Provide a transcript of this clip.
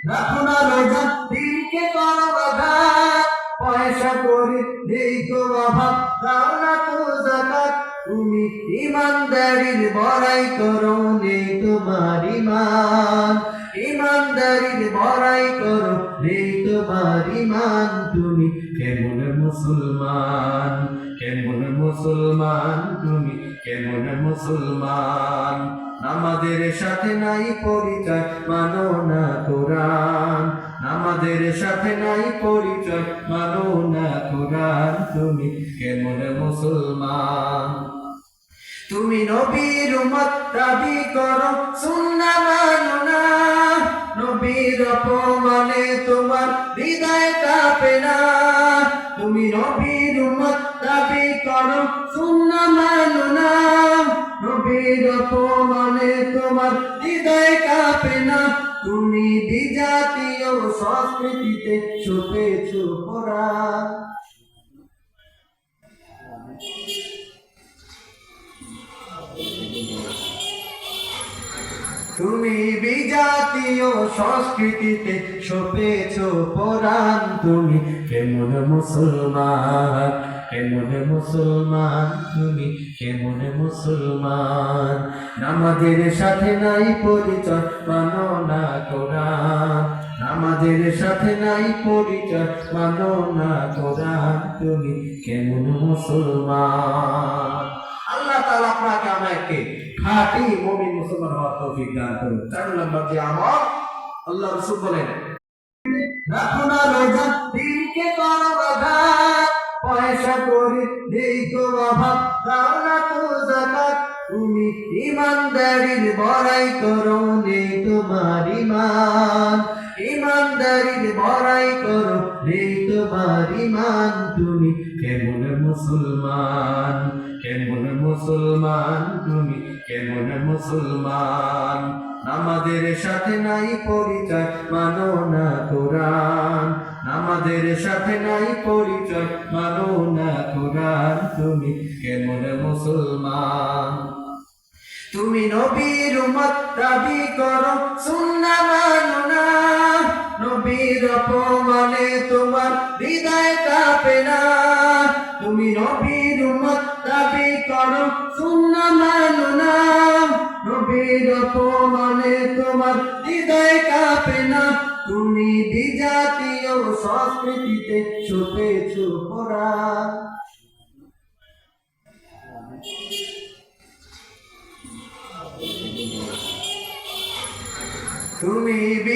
রাখো না রোজা দিনকে করো আঘাত, পয়সা করে নেই তো অভাব, দাও না তো যাকাত, তুমি ইমানদারির বড়াই করো নেই তোমার ইমান, ইমানদারির বড়াই করো নেই তোমার ইমান, তুমি কেমন মুসলমান, কেমন মুসলমান, তুমি কেমন মুসলমান, নামাজের সাথে নাই পরিচয়, মানো না কোরআন, নামাজের সাথে নাই পরিচয়, মানো না কোরআন, তুমি কেমন মুসলমান। তুমি নবীর উম্মত দাবি করো, সুন্নাহ মানো না, নবীর অপমানে তোমার হৃদয় কাঁপে না, তুমি নবীর উম্মত দাবি করো, সুন্নাহ মানো না, নবীর অপমানে তোমার হৃদয় কাঁপে না, তুমি বিজাতীয় সংস্কৃতিতে ছুপেছো কোরআন। তুমি বিজাতীয় সংস্কৃতিতে ছুপেছ কোরআন, তুমি কেমন মুসলমান, কেমন মুসলমান, তুমি কেমন মুসলমান, নামাজের সাথে নাই পরিচয়, মানো না কোরআন, নামাজের সাথে নাই পরিচয়, মানো না কোরআন, তুমি কেমন মুসলমান। আল্লাহ তাআলা আপনাকে আমাকে খাঁটি মুমিন মুসলমান হওয়ার তৌফিক দান করুন। 4 নম্বর যে আমল, আল্লাহ রাসূল বলেন, রাখো না রোজা দিনকে করো আঘাত, পয়সা করে নেই তো অভাব, দাও না তো যাকাত, তুমি ইমানদারির বড়াই করো নেই তোমার ইমান, ইমানদারির বড়াই করো নেই তোমার ইমান, তুমি কেমন মুসলমান, কেমন মুসলমান, তুমি কেমন মুসলমান, নামাজের সাথে নাই পরিচয়, মানো না কোরআন, নামাজের সাথে নাই পরিচয়, মানো না কোরআন, তুমি কেমন মুসলমান। তুমি নবীর উম্মত দাবি করো, সুন্নাহ মানো না, নবীর অপমানে তোমার হৃদয় কাঁপে না, তুমি নবীর উম্মত দাবি করো, সুন্নাহ মানো না, নবীর অপমানে তোমার হৃদয় কাঁপে না, তুমি বিজাতীয় সংস্কৃতিতে ছুপেছো কোরআন। তুমি